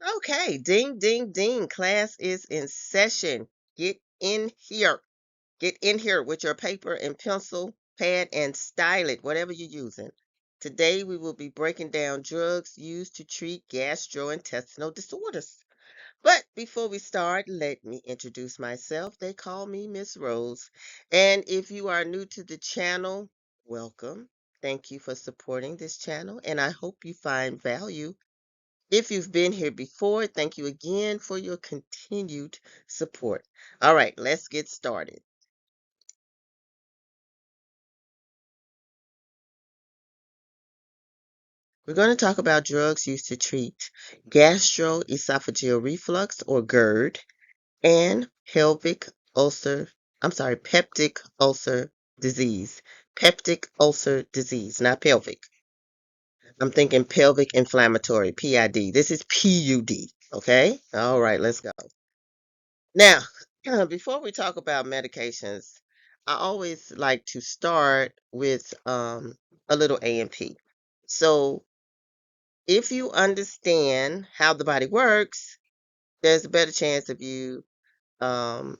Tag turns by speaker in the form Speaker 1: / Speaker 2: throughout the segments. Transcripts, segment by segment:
Speaker 1: Okay, ding, ding, ding. Class is in session. Get in here. Get in here with your paper and pencil, pad, and style it, whatever you're using. Today, we will be breaking down drugs used to treat gastrointestinal disorders. But before we start, let me introduce myself. They call me Miss Rose. And if you are new to the channel, welcome. Thank you for supporting this channel, and I hope you find value. If you've been here before, thank you again for your continued support. All right, let's get started. We're going to talk about drugs used to treat gastroesophageal reflux or GERD and peptic ulcer disease. Peptic ulcer disease, not pelvic. I'm thinking pelvic inflammatory, PID. This is PUD, okay? All right, let's go. Now, before we talk about medications, I always like to start with a little A&P. So, if you understand how the body works, there's a better chance of you um,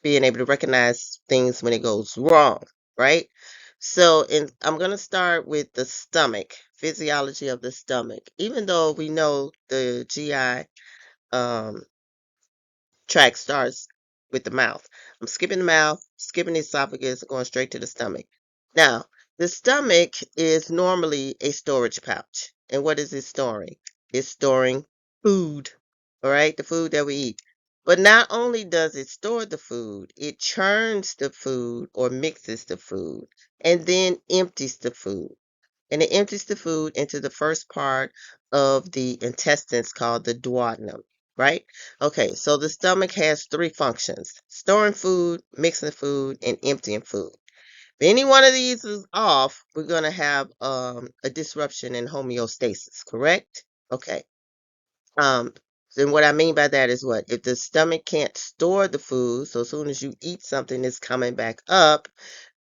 Speaker 1: being able to recognize things when it goes wrong, right? So, I'm going to start with the stomach, physiology of the stomach. Even though we know the GI um, track starts with the mouth. I'm skipping the mouth, skipping the esophagus, going straight to the stomach. Now, the stomach is normally a storage pouch. And what is it storing? It's storing food, all right? The food that we eat. But not only does it store the food, it churns the food or mixes the food and then empties the food. And it empties the food into the first part of the intestines called the duodenum, right? Okay, so the stomach has three functions: storing food, mixing food, and emptying food. If any one of these is off, we're going to have a disruption in homeostasis, correct? Okay. Um, then what I mean by that is what? If the stomach can't store the food, so as soon as you eat something, it's coming back up.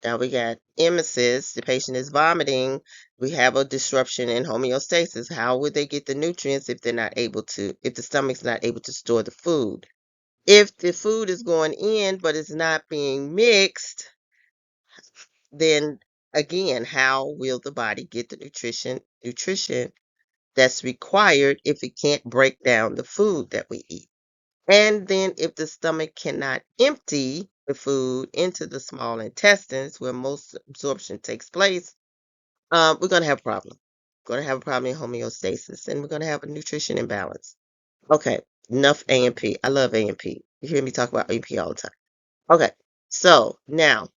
Speaker 1: Now we got emesis, the patient is vomiting. We have a disruption in homeostasis. How would they get the nutrients if they're not able to, if the stomach's not able to store the food? If the food is going in but it's not being mixed, then again, how will the body get the nutrition that's required if it can't break down the food that we eat? And then if the stomach cannot empty the food into the small intestines where most absorption takes place, we're going to have a problem. We're going to have a problem in homeostasis, and we're going to have a nutrition imbalance. Okay, enough A&P. I love A&P. You hear me talk about A&P all the time. Okay, so now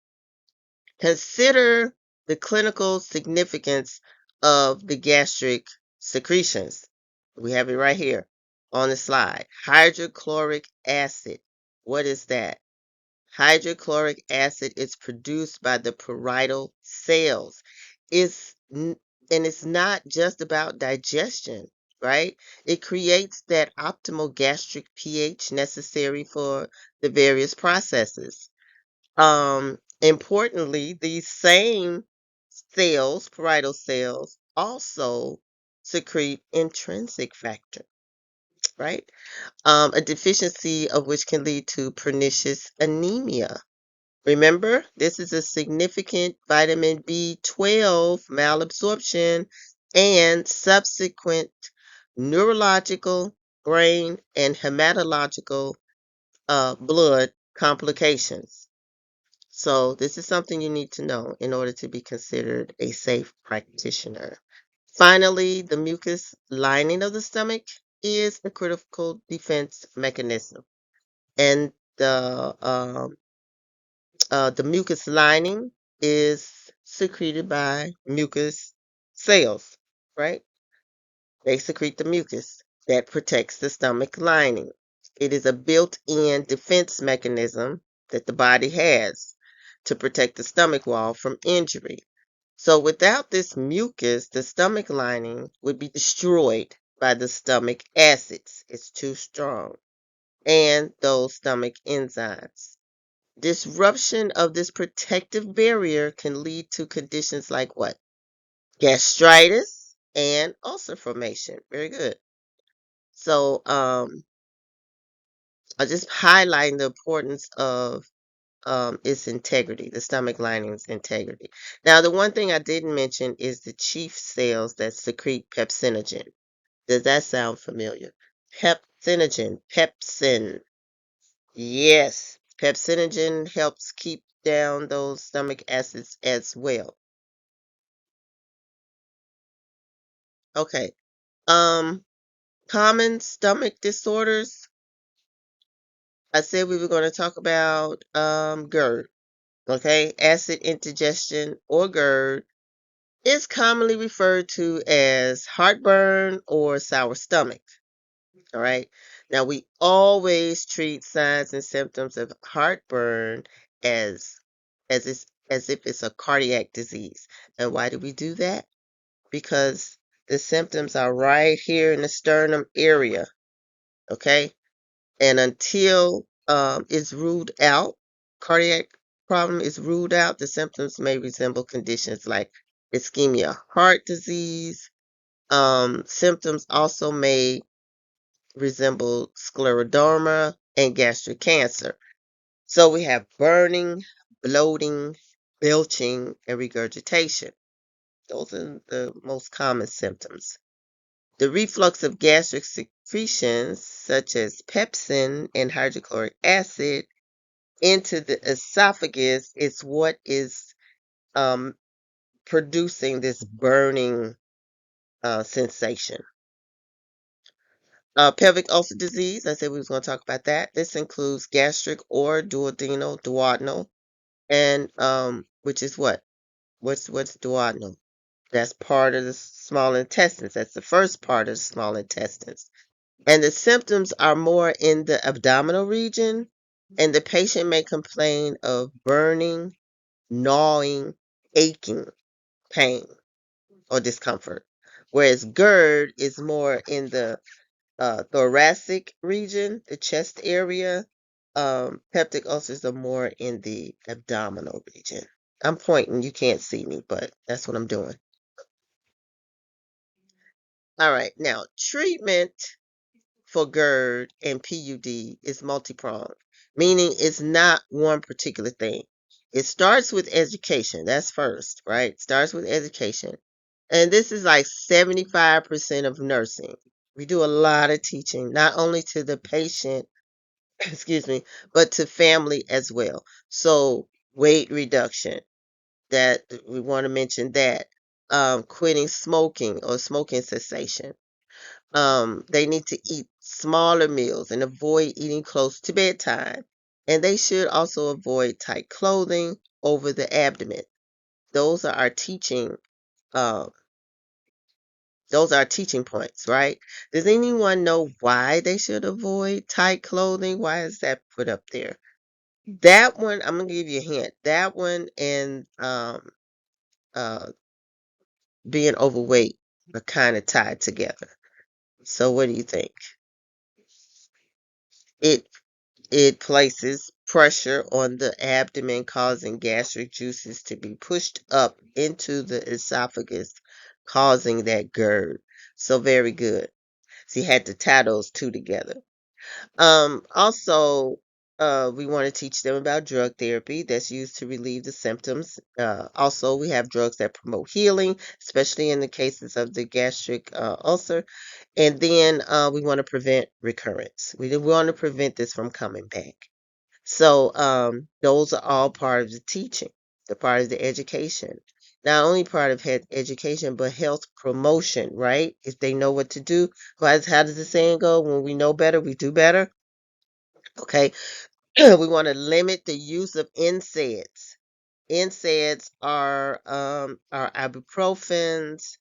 Speaker 1: consider the clinical significance of the gastric secretions. We have it right here on the slide. Hydrochloric acid. What is that? Hydrochloric acid is produced by the parietal cells. And it's not just about digestion, right? It creates that optimal gastric pH necessary for the various processes. Importantly, these same cells, parietal cells, also secrete intrinsic factor, right? A deficiency of which can lead to pernicious anemia. Remember, this is a significant vitamin B12 malabsorption and subsequent neurological, brain, and hematological blood complications. So this is something you need to know in order to be considered a safe practitioner. Finally, the mucus lining of the stomach is a critical defense mechanism. And the mucus lining is secreted by mucus cells, right? They secrete the mucus that protects the stomach lining. It is a built-in defense mechanism that the body has to protect the stomach wall from injury. So without this mucus, the stomach lining would be destroyed by the stomach acids. It's too strong. And those stomach enzymes. Disruption of this protective barrier can lead to conditions like what? Gastritis and ulcer formation. Very good. So I just highlighting the importance of its integrity, the stomach lining's integrity. Now, the one thing I didn't mention is the chief cells that secrete pepsinogen. Does that sound familiar? Pepsinogen, pepsin. Yes, pepsinogen helps keep down those stomach acids as well. Okay. Um, Common stomach disorders. I said we were going to talk about GERD. Okay, acid indigestion or GERD is commonly referred to as heartburn or sour stomach. All right. Now we always treat signs and symptoms of heartburn as as if it's a cardiac disease. And why do we do that? Because the symptoms are right here in the sternum area. Okay. And until it's ruled out, cardiac problem is ruled out, the symptoms may resemble conditions like ischemia, heart disease. Symptoms also may resemble scleroderma and gastric cancer. So we have burning, bloating, belching, and regurgitation. Those are the most common symptoms. The reflux of gastric secretions, such as pepsin and hydrochloric acid, into the esophagus is what is um, producing this burning sensation. Pelvic ulcer disease, I said we was going to talk about that. This includes gastric or duodenal, and which is what? What's duodenal? That's part of the small intestines. That's the first part of the small intestines. And the symptoms are more in the abdominal region, and the patient may complain of burning, gnawing, aching, pain, or discomfort. Whereas GERD is more in the thoracic region, the chest area. Peptic ulcers are more in the abdominal region. I'm pointing, you can't see me, but that's what I'm doing. All right, now treatment for GERD and PUD is multi-pronged, meaning it's not one particular thing. It starts with education. That's first, right? It starts with education. And this is like 75% of nursing. We do a lot of teaching, not only to the patient, excuse me, but to family as well. So weight reduction, that we want to mention that. Quitting smoking or smoking cessation. They need to eat smaller meals and avoid eating close to bedtime. And they should also avoid tight clothing over the abdomen. Those are our teaching. Um, those are teaching points, right? Does anyone know why they should avoid tight clothing? Why is that put up there? That one, I'm gonna give you a hint. That one and uh, being overweight are kind of tied together. So what do you think? It It places pressure on the abdomen, causing gastric juices to be pushed up into the esophagus, causing that GERD. So very good. So you had to tie those two together. Also, we want to teach them about drug therapy that's used to relieve the symptoms. Also, we have drugs that promote healing, especially in the cases of the gastric ulcer. And then we want to prevent recurrence. We want to prevent this from coming back. So those are all part of the teaching, the part of the education. Not only part of education, but health promotion, right? If they know what to do. How does the saying go? When we know better, we do better. Okay. We want to limit the use of NSAIDs. NSAIDs are ibuprofens,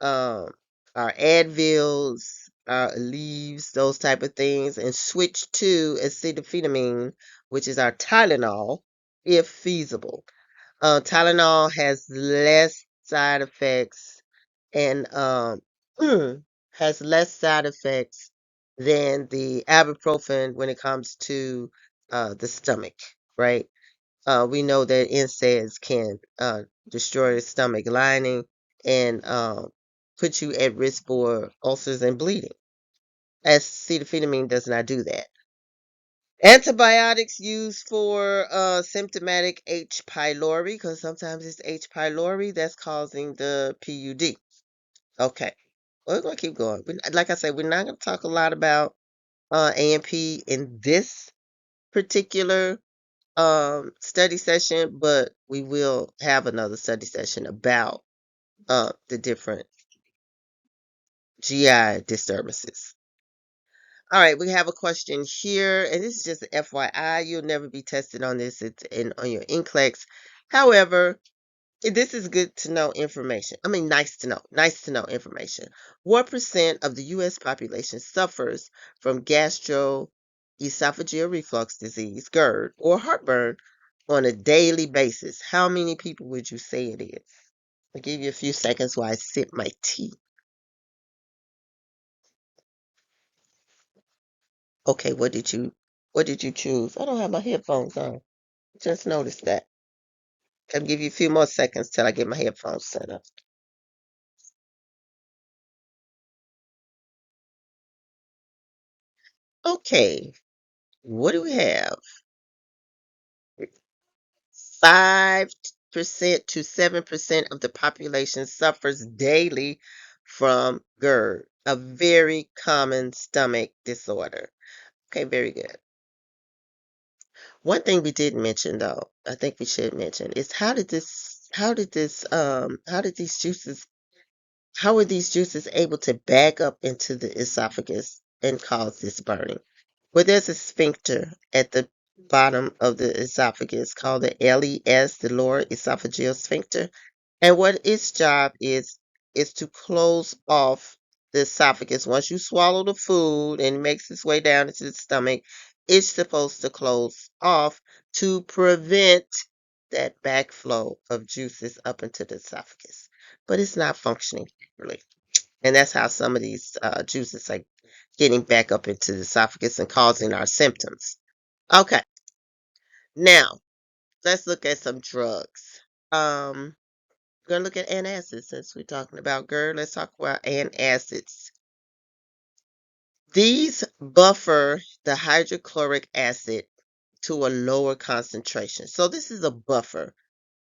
Speaker 1: um, our Advils, our Aleve, those type of things, and switch to acetaminophen, which is our Tylenol, if feasible. Tylenol has less side effects and has less side effects than the ibuprofen when it comes to the stomach, right? We know that NSAIDs can destroy the stomach lining and put you at risk for ulcers and bleeding. Acetaminophen does not do that. Antibiotics used for symptomatic H. pylori, because sometimes it's H. pylori that's causing the PUD. Okay, we're going to keep going. Like I said, we're not going to talk a lot about AMP in this particular study session, but we will have another study session about the different GI disturbances. All right, we have a question here, and this is just an FYI. You'll never be tested on this. It's on your NCLEX. However, this is good to know information. I mean, nice to know. Nice to know information. What percent of the U.S. population suffers from gastroesophageal reflux disease, GERD, or heartburn on a daily basis? How many people would you say it is? I'll give you a few seconds while I sip my tea. Okay, what did you choose? I don't have my headphones on. Just noticed that. I'll give you a few more seconds till I get my headphones set up. Okay, what do we have? 5% to 7% of the population suffers daily from GERD, a very common stomach disorder. Okay, very good. One thing we didn't mention though, I think we should mention is how did these juices how are these juices able to back up into the esophagus and cause this burning? Well, there's a sphincter at the bottom of the esophagus called the LES, the lower esophageal sphincter. And what its job is to close off the esophagus. Once you swallow the food and it makes its way down into the stomach, it's supposed to close off to prevent that backflow of juices up into the esophagus. But it's not functioning properly. And that's how some of these juices are getting back up into the esophagus and causing our symptoms. Okay, now let's look at some drugs. We're going to look at antacids since we're talking about GERD. Let's talk about antacids. These buffer the hydrochloric acid to a lower concentration. So this is a buffer.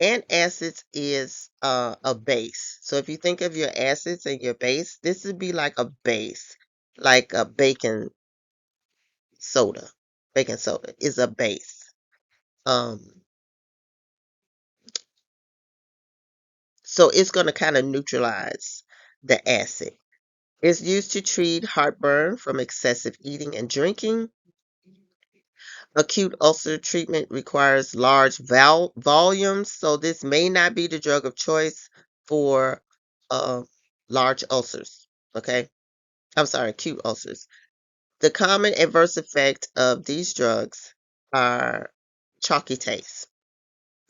Speaker 1: Antacids is a base. So if you think of your acids and your base, this would be like a base, like a baking soda. Baking soda is a base. Um, so it's going to kind of neutralize the acid. It's used to treat heartburn from excessive eating and drinking. Acute ulcer treatment requires large volumes, so this may not be the drug of choice for uh, large ulcers. Okay, I'm sorry, acute ulcers. The common adverse effect of these drugs are chalky taste.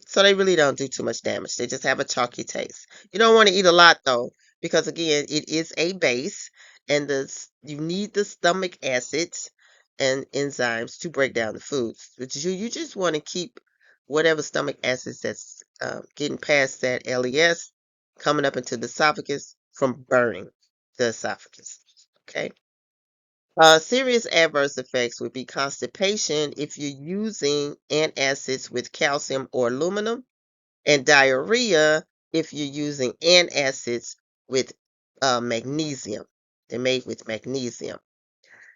Speaker 1: So they really don't do too much damage. They just have a chalky taste. You don't want to eat a lot though, because again, it is a base, and you need the stomach acids and enzymes to break down the foods. But you just want to keep whatever stomach acids that's getting past that LES coming up into the esophagus from burning the esophagus. Okay. Serious adverse effects would be constipation if you're using antacids with calcium or aluminum, and diarrhea if you're using antacids with magnesium. They're made with magnesium.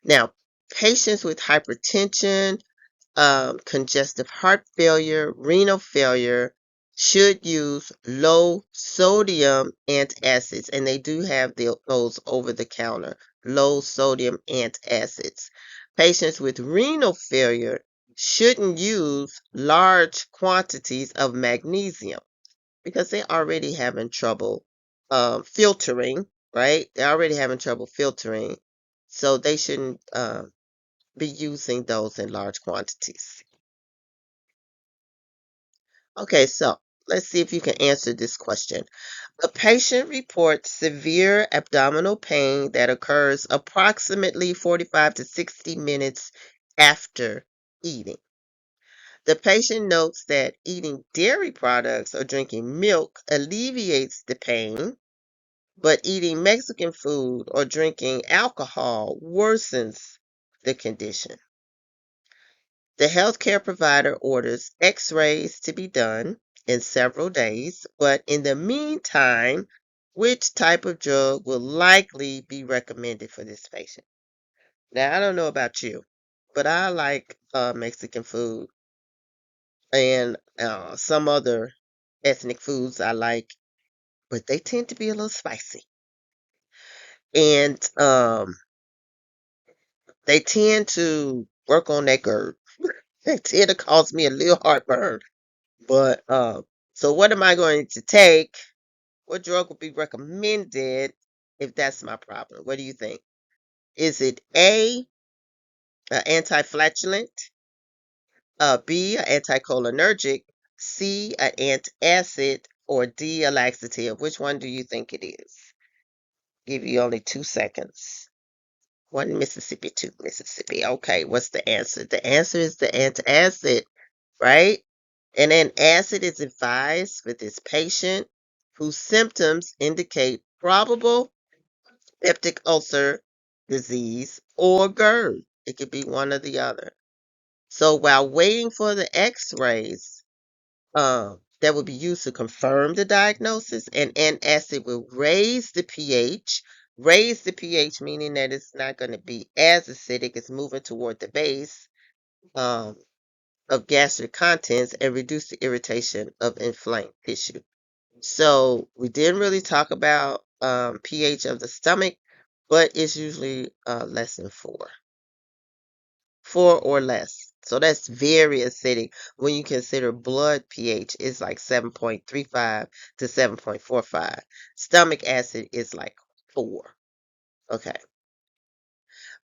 Speaker 1: Now, patients with hypertension, congestive heart failure, renal failure should use low sodium antacids, and they do have those over the counter, low sodium antacids. Patients with renal failure shouldn't use large quantities of magnesium because they're already having trouble filtering, right? They're already having trouble filtering, so they shouldn't be using those in large quantities. Okay, so let's see if you can answer this question. A patient reports severe abdominal pain that occurs approximately 45 to 60 minutes after eating. The patient notes that eating dairy products or drinking milk alleviates the pain, but eating Mexican food or drinking alcohol worsens the condition. The healthcare provider orders x-rays to be done in several days, but in the meantime, which type of drug will likely be recommended for this patient? Now, I don't know about you, but I like Mexican food and some other ethnic foods I like, but they tend to be a little spicy. And they tend to work on that GERD. They tend to cause me a little heartburn. But so what am I going to take? What drug would be recommended if that's my problem? What do you think? Is it A, an anti-flatulent, B, an anticholinergic, C, an antacid, or D, a laxative? Which one do you think it is? Give you only 2 seconds. One Mississippi, two Mississippi. Okay, what's the answer? The answer is the antacid, right? And an acid is advised for this patient whose symptoms indicate probable peptic ulcer disease or GERD. It could be one or the other. So while waiting for the x-rays that will be used to confirm the diagnosis, and antacid will raise the pH, meaning that it's not going to be as acidic, it's moving toward the base. Of gastric contents and reduce the irritation of inflamed tissue. So we didn't really talk about pH of the stomach, but it's usually less than 4 or less. So that's very acidic. When you consider blood pH, it's like 7.35 to 7.45. Stomach acid is like 4. Okay.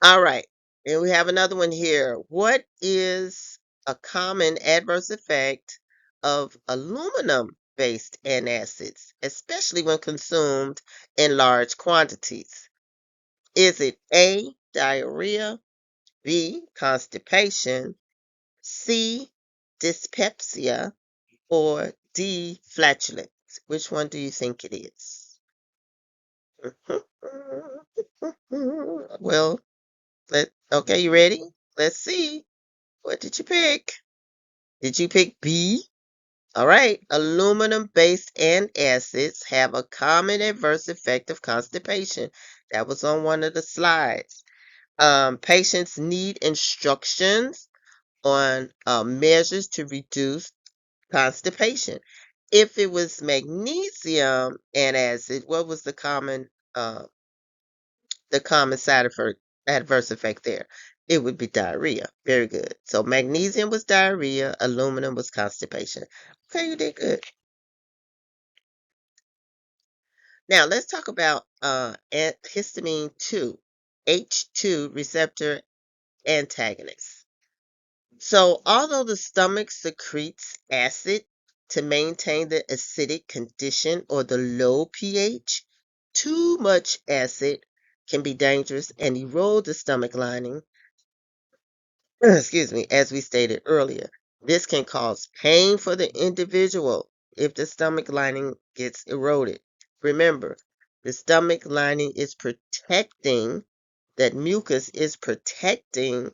Speaker 1: All right. And we have another one here. What is a common adverse effect of aluminum-based antacids, especially when consumed in large quantities? Is it A, diarrhea, B, constipation, C, dyspepsia, or D, flatulence? Which one do you think it is? Well, okay, you ready? Let's see. What did you pick? Did you pick B? All right. Aluminum-based antacids have a common adverse effect of constipation. That was on one of the slides. Patients need instructions on measures to reduce constipation. If it was magnesium antacid, what was the common side effect, adverse effect there? It would be diarrhea. Very good. So magnesium was diarrhea, aluminum was constipation. Okay, you did good. Now let's talk about histamine 2, H2 receptor antagonists. So although the stomach secretes acid to maintain the acidic condition or the low pH, too much acid can be dangerous and erode the stomach lining. Excuse me, as we stated earlier. This can cause pain for the individual if the stomach lining gets eroded. Remember, the stomach lining is protecting, that mucus is protecting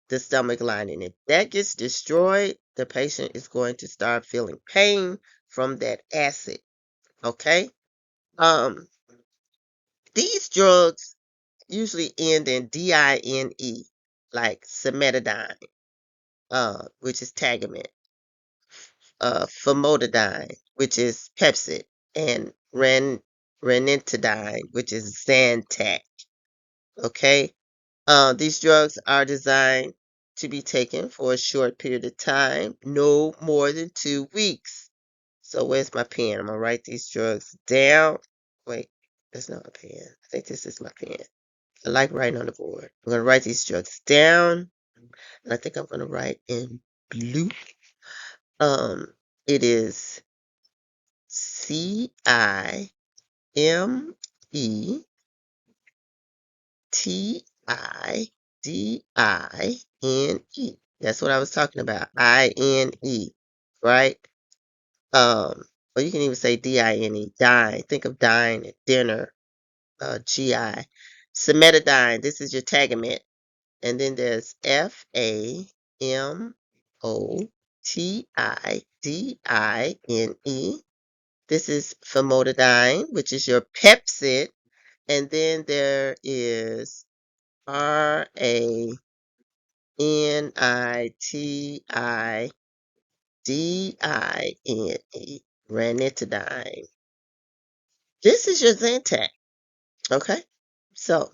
Speaker 1: the stomach lining. If that gets destroyed, the patient is going to start feeling pain from that acid. Okay? Um, these drugs usually end in DINE, like cimetidine, which is Tagamet, famotidine, which is Pepcid, and ranitidine, which is Zantac. Okay? These drugs are designed to be taken for a short period of time, no more than 2 weeks. So where's my pen? I'm going to write these drugs down. Wait, that's not a pen. I think this is my pen. I like writing on the board. I'm going to write these drugs down. And I think I'm going to write in blue. It is CIMETINE. That's what I was talking about. INE, right? Um, or you can even say D-I-N-E, dine. Think of dine, dinner, GI. Cimetidine, this is your Tagamet. And then there's Famotidine. This is famotidine, which is your Pepcid. And then there is Ranitidine, ranitidine. This is your Zantac, okay? So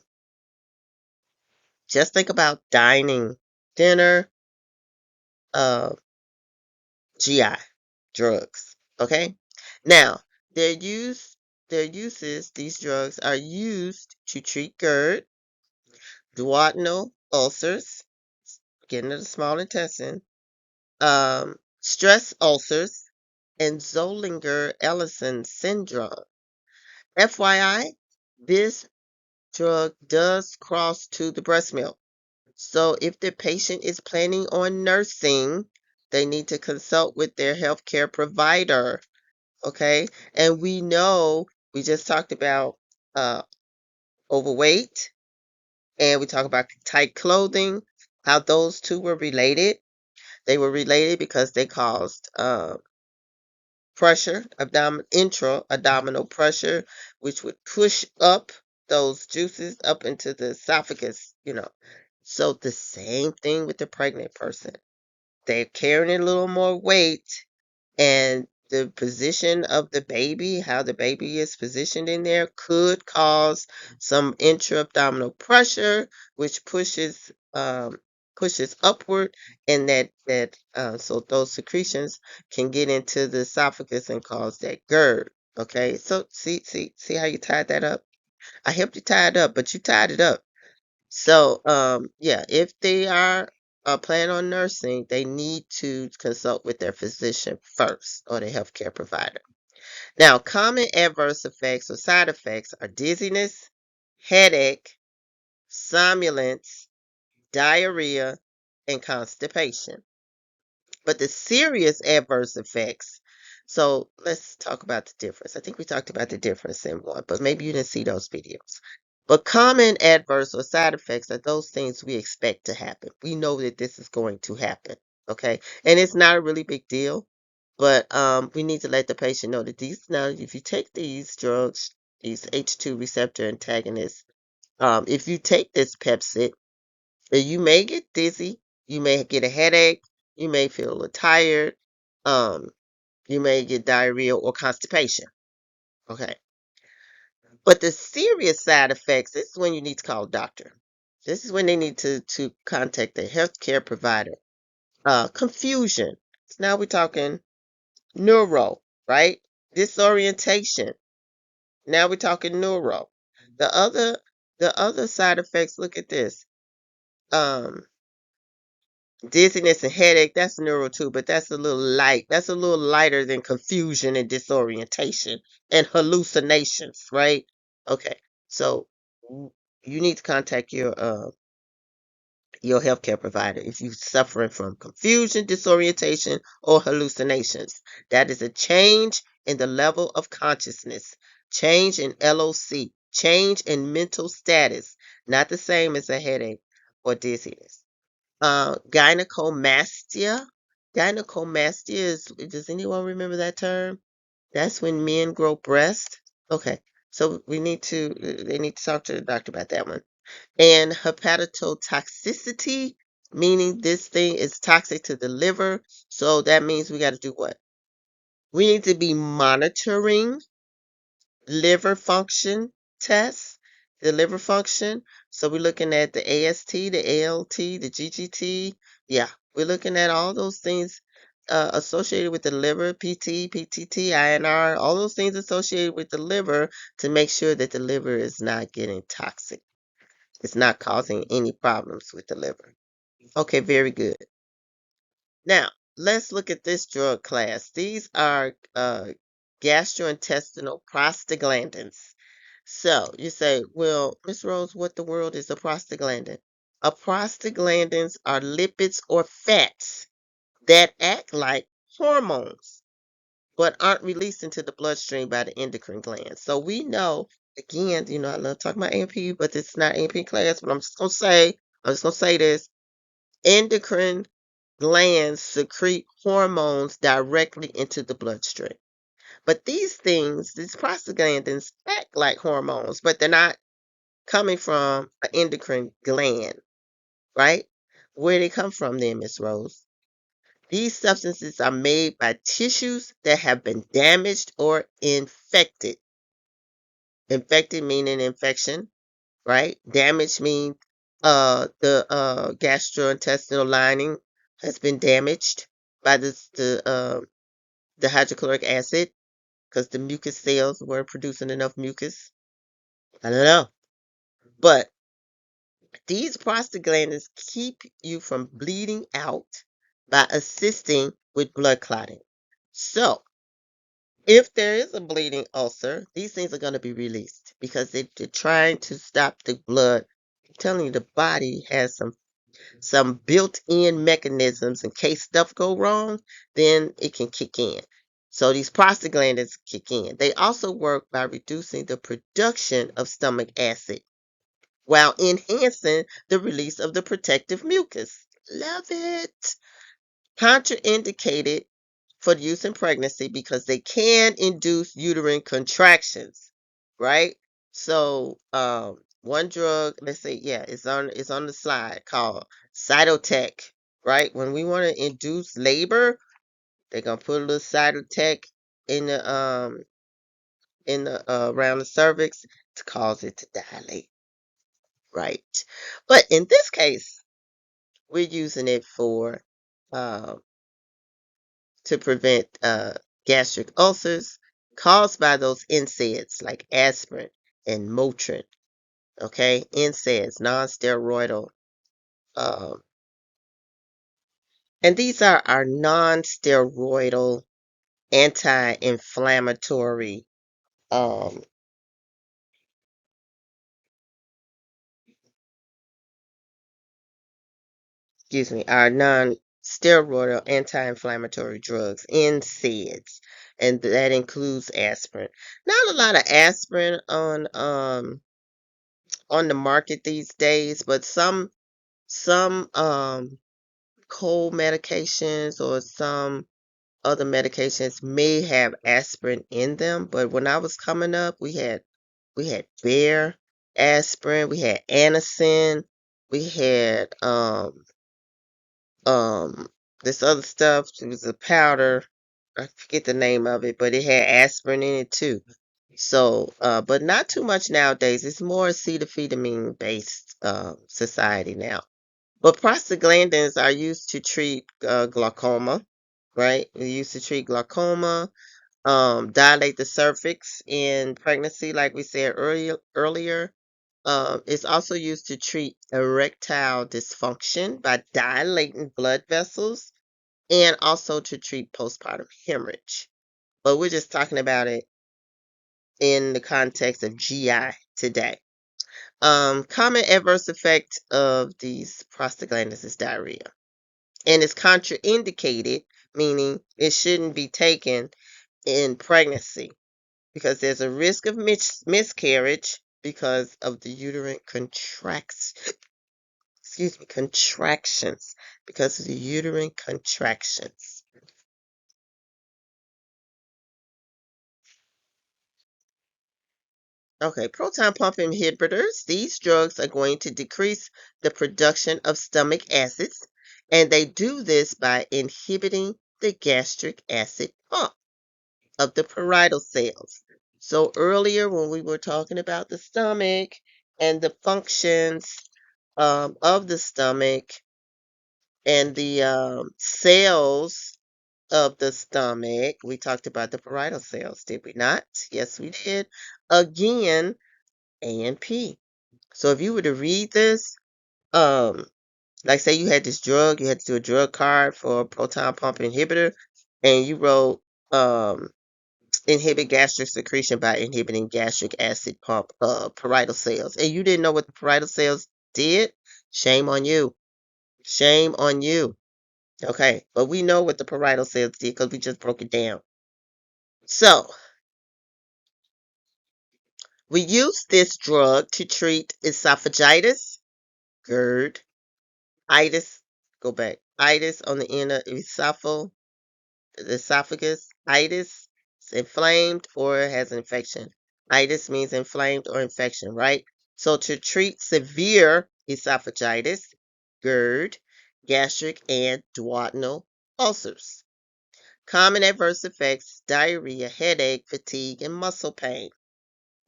Speaker 1: just think about dining, dinner, uh, GI, drugs, okay? Now, their uses, these drugs are used to treat GERD, duodenal ulcers, getting to the small intestine, stress ulcers, and Zollinger-Ellison syndrome. FYI, this drug does cross to the breast milk. So if the patient is planning on nursing, they need to consult with their healthcare provider. Okay. And we know we just talked about overweight and we talked about tight clothing, how those two were related. They were related because they caused pressure, intra-abdominal pressure, which would push up those juices up into the esophagus. So the same thing with the pregnant person. They're carrying a little more weight, and the position of the baby, how the baby is positioned in there, could cause some intra-abdominal pressure, which pushes upward, and so those secretions can get into the esophagus and cause that GERD. Okay, so see how you tied that up? I helped you tie it up, but you tied it up. So, yeah, if they are planning on nursing, they need to consult with their physician first or the healthcare provider. Now, common adverse effects or side effects are dizziness, headache, somnolence, diarrhea, and constipation. But the serious adverse effects, so let's talk about the difference. I think we talked about the difference in one, but maybe you didn't see those videos. But common adverse or side effects are those things we expect to happen. We know that this is going to happen, okay? And it's not a really big deal, but we need to let the patient know that if you take these drugs, these H2 receptor antagonists, if you take this Pepcid, you may get dizzy, you may get a headache, you may feel a little tired, um, you may get diarrhea or constipation. Okay. But the serious side effects, this is when you need to call a doctor. This is when they need to contact their healthcare provider. Confusion. So now we're talking neuro, right? Disorientation. Now we're talking neuro. The other side effects, look at this. Um, Dizziness and headache, that's neuro too, but that's a little light. That's a little lighter than confusion and disorientation and hallucinations, right? Okay. So you need to contact your healthcare provider if you're suffering from confusion, disorientation, or hallucinations. That is a change in the level of consciousness, change in LOC, change in mental status, not the same as a headache or dizziness. Gynecomastia. Gynecomastia does anyone remember that term? That's when men grow breasts. Okay, so they need to talk to the doctor about that one. And hepatotoxicity, meaning this thing is toxic to the liver. So that means we got to do what? We need to be monitoring liver function tests, the liver function. So we're looking at the AST, the ALT, the GGT. Yeah, we're looking at all those things associated with the liver, PT, PTT, INR, all those things associated with the liver to make sure that the liver is not getting toxic. It's not causing any problems with the liver. Okay, very good. Now, let's look at this drug class. These are gastrointestinal prostaglandins. So you say, well, Miss Rose, what the world is a prostaglandin? A prostaglandins are lipids or fats that act like hormones. but aren't released into the bloodstream by the endocrine glands. So we know, again, I love talking about AMP, but it's not AMP class, but I'm just gonna say this. Endocrine glands secrete hormones directly into the bloodstream. But these prostaglandins act like hormones, but they're not coming from an endocrine gland, right? Where they come from then, Miss Rose? These substances are made by tissues that have been damaged or infected. Infected meaning infection, right? Damage means the gastrointestinal lining has been damaged by the hydrochloric acid because the mucus cells weren't producing enough mucus. I don't know. But these prostaglandins keep you from bleeding out by assisting with blood clotting. So, if there is a bleeding ulcer, these things are going to be released because they're trying to stop the blood. I'm telling you, the body has some built-in mechanisms in case stuff go wrong, then it can kick in. So these prostaglandins kick in. They also work by reducing the production of stomach acid while enhancing the release of the protective mucus. Love it. Contraindicated for use in pregnancy because they can induce uterine contractions, right? So, one drug, let's say, yeah, it's on the slide called Cytotec, right? When we want to induce labor, they're gonna put a little Cytotec in the around the cervix to cause it to dilate, right? But in this case, we're using it for um to prevent gastric ulcers caused by those NSAIDs like aspirin and Motrin. Okay, NSAIDs, non-steroidal, um, and these are our non-steroidal anti-inflammatory. Um, excuse me, our non-steroidal anti-inflammatory drugs, NSAIDs, and that includes aspirin. Not a lot of aspirin on the market these days, but some cold medications or some other medications may have aspirin in them. But when I was coming up, we had Bear aspirin, we had Anacin, we had um this other stuff. It was a powder. I forget the name of it, but it had aspirin in it too. So, but not too much nowadays. It's more acetylphenidine based society now. But prostaglandins are used to treat glaucoma, right? They're used to treat glaucoma, dilate the cervix in pregnancy, like we said earlier. It's also used to treat erectile dysfunction by dilating blood vessels and also to treat postpartum hemorrhage. But we're just talking about it in the context of GI today. Common adverse effect of these prostaglandins is diarrhea. And it's contraindicated, meaning it shouldn't be taken in pregnancy because there's a risk of miscarriage because of the uterine contractions, because of the uterine contractions. Okay, proton pump inhibitors. These drugs are going to decrease the production of stomach acids, and they do this by inhibiting the gastric acid pump of the parietal cells. So earlier when we were talking about the stomach and the functions of the stomach and the cells of the stomach, we talked about the parietal cells, did we not? Yes, we did. Again, A and P. So if you were to read this, um, like say you had this drug, you had to do a drug card for a proton pump inhibitor, and you wrote inhibit gastric secretion by inhibiting gastric acid pump parietal cells, and you didn't know what the parietal cells did, shame on you. Shame on you. Okay, but we know what the parietal cells did because we just broke it down. So, we use this drug to treat esophagitis, GERD, itis, go back, itis on the end of the esophagus, itis, it's inflamed or has infection. Itis means inflamed or infection, right? So to treat severe esophagitis, GERD, gastric and duodenal ulcers. Common adverse effects, diarrhea, headache, fatigue, and muscle pain.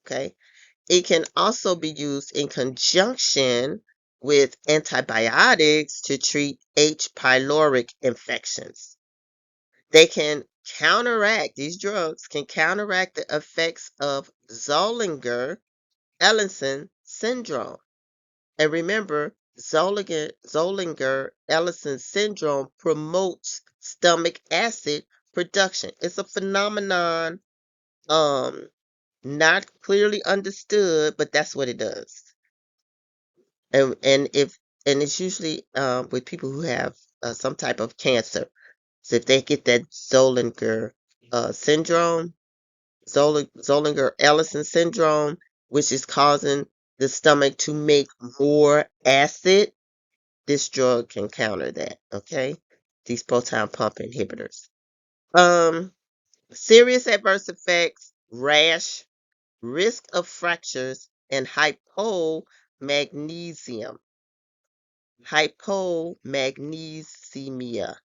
Speaker 1: Okay. It can also be used in conjunction with antibiotics to treat H. pylori infections. They can counteract, these drugs can counteract the effects of Zollinger-Ellison syndrome. And remember, Zollinger-Ellison syndrome promotes stomach acid production. It's a phenomenon not clearly understood, but that's what it does. And it's usually with people who have some type of cancer. So if they get that Zollinger syndrome, Zollinger-Ellison syndrome, which is causing the stomach to make more acid, this drug can counter that. Okay, these proton pump inhibitors. Um, Serious adverse effects: rash, risk of fractures, and hypomagnesium. Hypomagnesemia.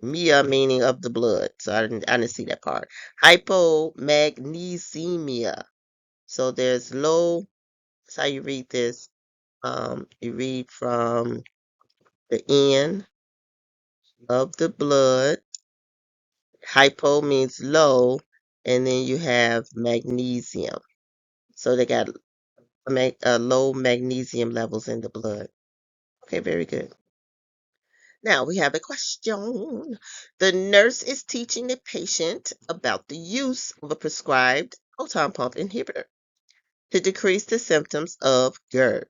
Speaker 1: Mia meaning of the blood. So I didn't see that part. Hypomagnesemia. So there's low, that's how you read this. You read from the end of the blood. Hypo means low, and then you have magnesium. So they got low magnesium levels in the blood. Okay, very good. Now we have a question. The nurse is teaching the patient about the use of a prescribed proton pump inhibitor to decrease the symptoms of GERD.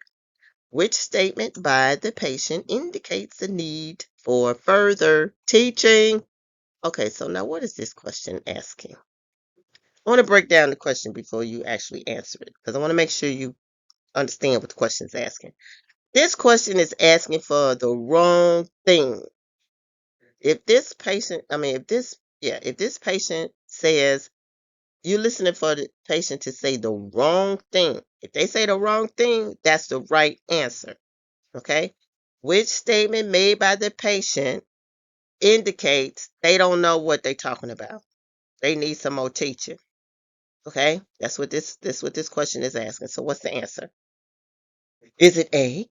Speaker 1: Which statement by the patient indicates the need for further teaching? Okay, so now what is this question asking? I want to break down the question before you actually answer it because I want to make sure you understand what the question is asking. This question is asking for the wrong thing. If this patient, I mean, if this patient says, you're listening for the patient to say the wrong thing. If they say the wrong thing, that's the right answer. Okay? Which statement made by the patient indicates they don't know what they're talking about. They need some more teaching. Okay? That's what this question is asking. So what's the answer? Is it A?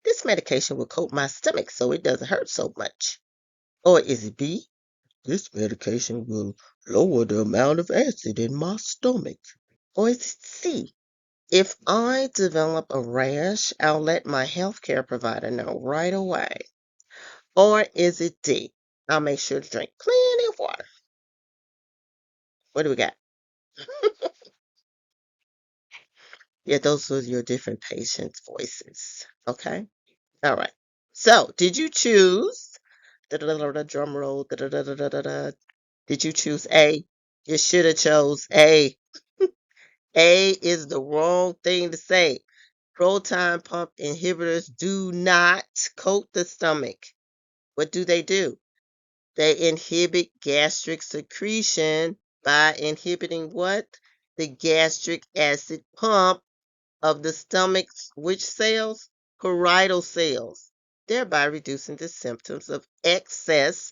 Speaker 1: This medication will coat my stomach so it doesn't hurt so much. Or is it B? This medication will lower the amount of acid in my stomach. Or is it C? If I develop a rash, I'll let my healthcare provider know right away. Or is it D? I'll make sure to drink plenty of water. What do we got? Yeah, those are your different patients' voices. Okay? All right. So, did you choose? Drum roll. Did you choose A? You should have chose A. A is the wrong thing to say. Proton pump inhibitors do not coat the stomach. What do? They inhibit gastric secretion by inhibiting what? The gastric acid pump of the stomach's which cells? Parietal cells, thereby reducing the symptoms of excess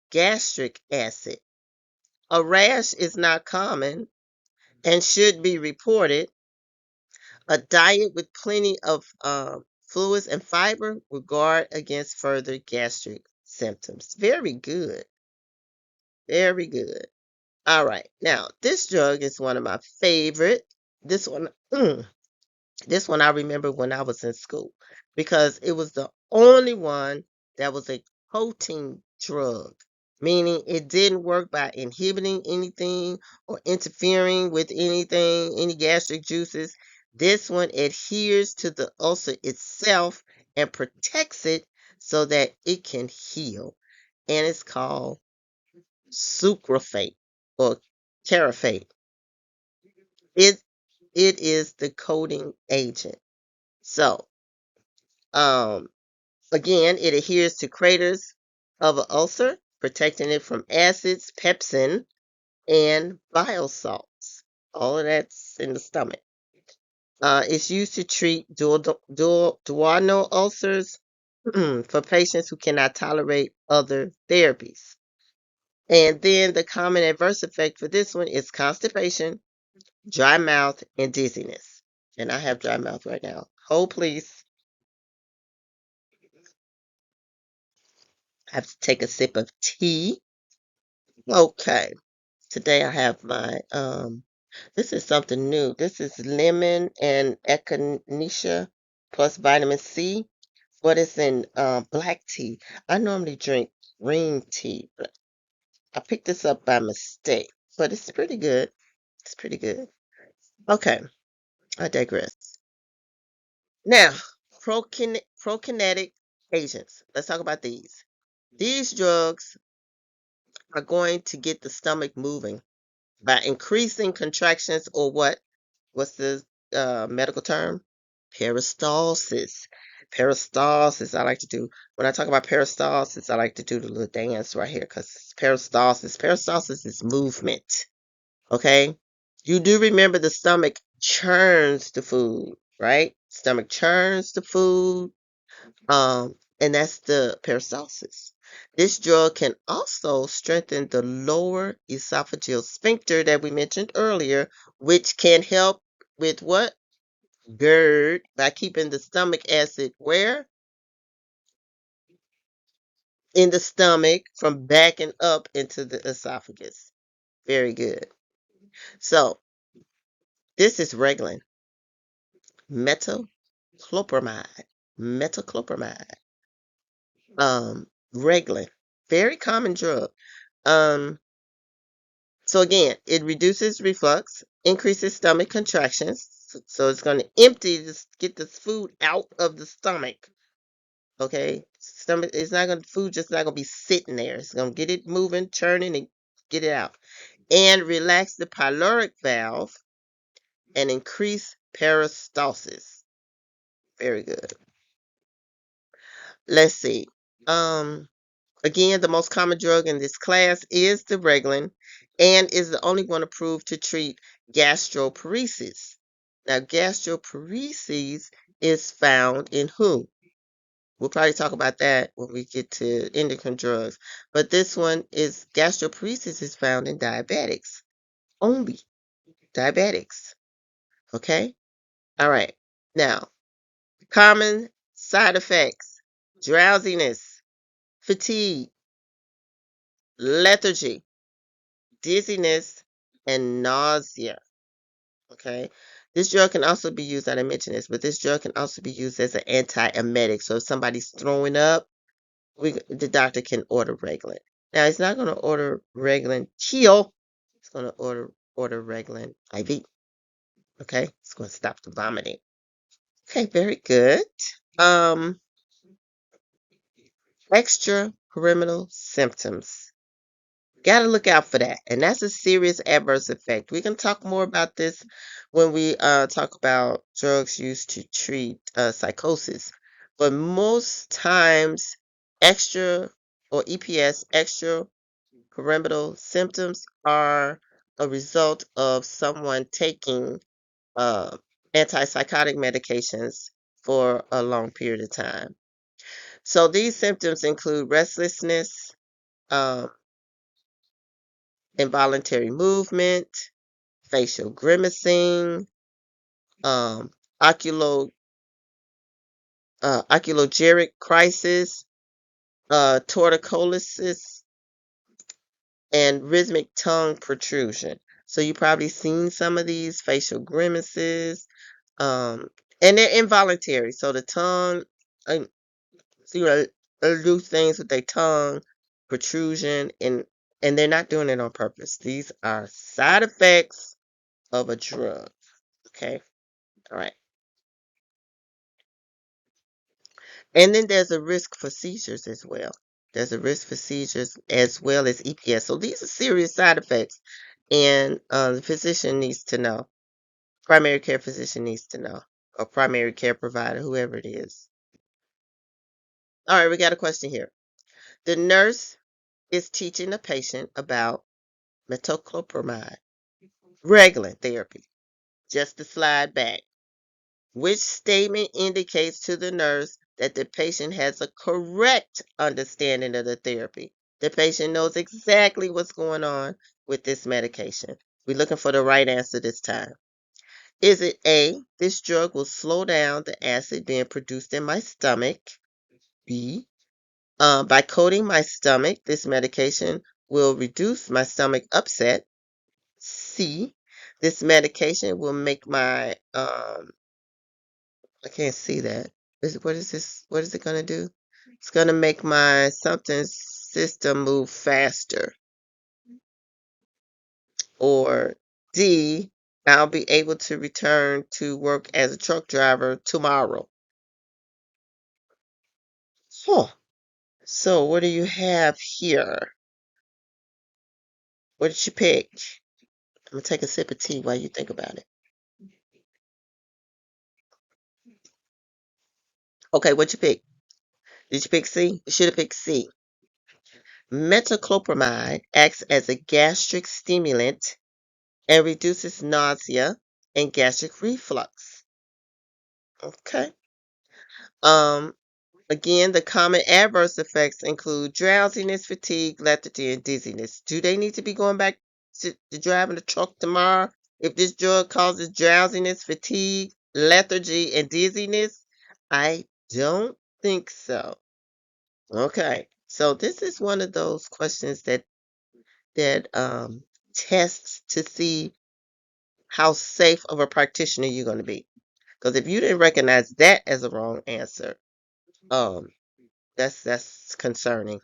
Speaker 1: gastric acid. A rash is not common and should be reported. A diet with plenty of fluids and fiber will guard against further gastric symptoms. Very good. Very good. All right. Now, this drug is one of my favorite. This one, this one I remember when I was in school because it was the only one that was a coating drug, meaning it didn't work by inhibiting anything or interfering with anything, any gastric juices. This one adheres to the ulcer itself and protects it so that it can heal. And it's called sucralfate or carafate. It it is the coating agent. So, um, again, it adheres to craters of an ulcer, protecting it from acids, pepsin, and bile salts. All of that's in the stomach. It's used to treat duodenal ulcers for patients who cannot tolerate other therapies. And then the common adverse effect for this one is constipation, dry mouth, and dizziness. And I have dry mouth right now. Hold, please. I have to take a sip of tea. Okay. Today I have my this is something new. This is lemon and echinacea plus vitamin C, but it's in black tea. I normally drink green tea, but I picked this up by mistake. But it's pretty good. It's pretty good. Okay, I digress. Now, prokinetic agents. Let's talk about these. These drugs are going to get the stomach moving by increasing contractions or what? What's the medical term? Peristalsis. Peristalsis. I like to do, when I talk about peristalsis, I like to do the little dance right here because peristalsis. Peristalsis is movement. Okay? You do remember the stomach churns the food, right? Stomach churns the food. And that's the peristalsis. This drug can also strengthen the lower esophageal sphincter that we mentioned earlier, which can help with what? GERD by keeping the stomach acid where? In the stomach from backing up into the esophagus. Very good. So this is Reglan, metoclopramide, metoclopramide, Reglan, very common drug. Um, So again, it reduces reflux, increases stomach contractions. So it's going to empty this, get this food out of the stomach. Okay, stomach it's not going to food just not going to be sitting there. It's going to get it moving, churning, and get it out. And relax the pyloric valve and increase peristalsis. Very good. Let's see. Um, Again, the most common drug in this class is the Reglan and is the only one approved to treat gastroparesis. Now, gastroparesis is found in who? We'll probably talk about that when we get to endocrine drugs. But this one is gastroparesis is found in diabetics. Only diabetics. Okay? All right. Now, common side effects: drowsiness, fatigue, lethargy, dizziness, and nausea. Okay. This drug can also be used, I didn't mention this, but this drug can also be used as an antiemetic. So if somebody's throwing up, the doctor can order Reglan. Now, he's not going to order Reglan Keel. He's going to order Reglan IV. Okay. It's going to stop the vomiting. Okay. Very good. Um, Extrapyramidal symptoms. Got to look out for that. And that's a serious adverse effect. We can talk more about this when we talk about drugs used to treat psychosis. But most times, extra or EPS, extra pyramidal symptoms, are a result of someone taking uh, antipsychotic medications for a long period of time. So these symptoms include restlessness, um, involuntary movement, facial grimacing, um, oculo, oculogeric crisis, torticollis, and rhythmic tongue protrusion. So you probably seen some of these facial grimaces, and they're involuntary. So the tongue, so they'll do things with their tongue, protrusion, and they're not doing it on purpose. These are side effects of a drug. Okay, all right. And then there's a risk for seizures as well. There's a risk for seizures as well as EPS. So these are serious side effects, and the physician needs to know. Primary care physician needs to know, or primary care provider, whoever it is. All right, we got a question here. The nurse is teaching the patient about metoclopramide, Reglan therapy. Just to slide back. Which statement indicates to the nurse that the patient has a correct understanding of the therapy? The patient knows exactly what's going on with this medication. We're looking for the right answer this time. Is it A, this drug will slow down the acid being produced in my stomach? B, by coating my stomach, this medication will reduce my stomach upset. C, this medication will make my I can't see that. What is this? What is it gonna do? It's gonna make my something system move faster. Or D, I'll be able to return to work as a truck driver tomorrow. Huh. So what do you have here? What did you pick? I'm gonna take a sip of tea while you think about it. Okay, what you pick? Did you pick C? You should have picked C. Metoclopramide acts as a gastric stimulant and reduces nausea and gastric reflux. Okay. Um, Again, the common adverse effects include drowsiness, fatigue, lethargy, and dizziness. Do they need to be going back to driving a truck tomorrow if this drug causes drowsiness, fatigue, lethargy, and dizziness? I don't think so. Okay. So this is one of those questions that tests to see how safe of a practitioner you're going to be. Because if you didn't recognize that as a wrong answer, um, that's concerning.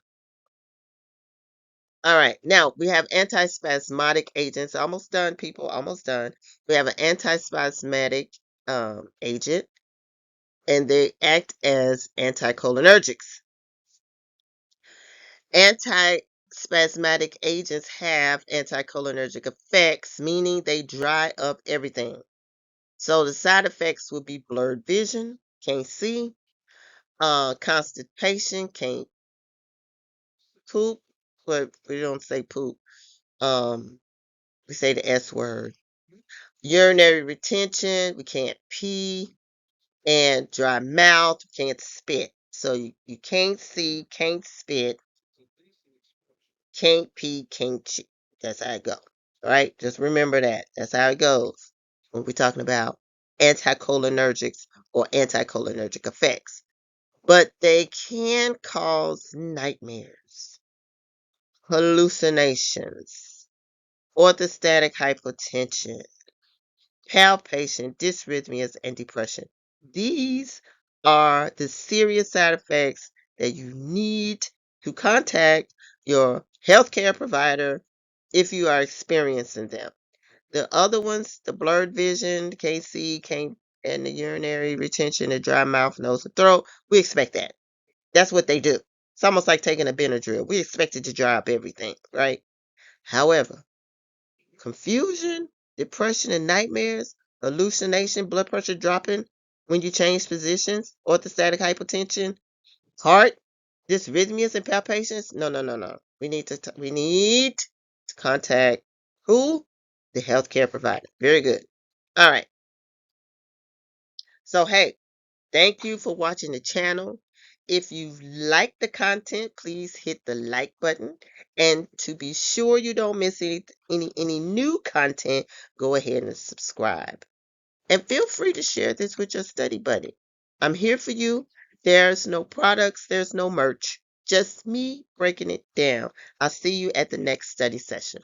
Speaker 1: All right, now we have antispasmodic agents. Almost done, people. Almost done. We have an antispasmodic agent, and they act as anticholinergics. Antispasmodic agents have anticholinergic effects, meaning they dry up everything. So the side effects would be blurred vision, can't see, constipation, can't poop, but we don't say poop. We say the S word. Urinary retention, we can't pee, and dry mouth, we can't spit. So you can't see, can't spit, can't pee, can't chew. That's how it goes. All right? Just remember that. That's how it goes when we're talking about anticholinergics or anticholinergic effects. But they can cause nightmares, hallucinations, orthostatic hypotension, palpation, dysrhythmias, and depression. These are the serious side effects that you need to contact your healthcare provider if you are experiencing them. The other ones, the blurred vision, the KC, can't, and the urinary retention, the dry mouth, nose, and throat, we expect that. That's what they do. It's almost like taking a Benadryl. We expect it to dry up everything, right? However, confusion, depression, and nightmares, hallucination, blood pressure dropping when you change positions, orthostatic hypotension, heart, dysrhythmias, and palpitations. No, no, no, no. We need to contact who? The healthcare provider. Very good. All right. So hey, thank you for watching the channel. If you like the content, please hit the like button. And to be sure you don't miss any new content, go ahead and subscribe. And feel free to share this with your study buddy. I'm here for you. There's no products, there's no merch. Just me breaking it down. I'll see you at the next study session.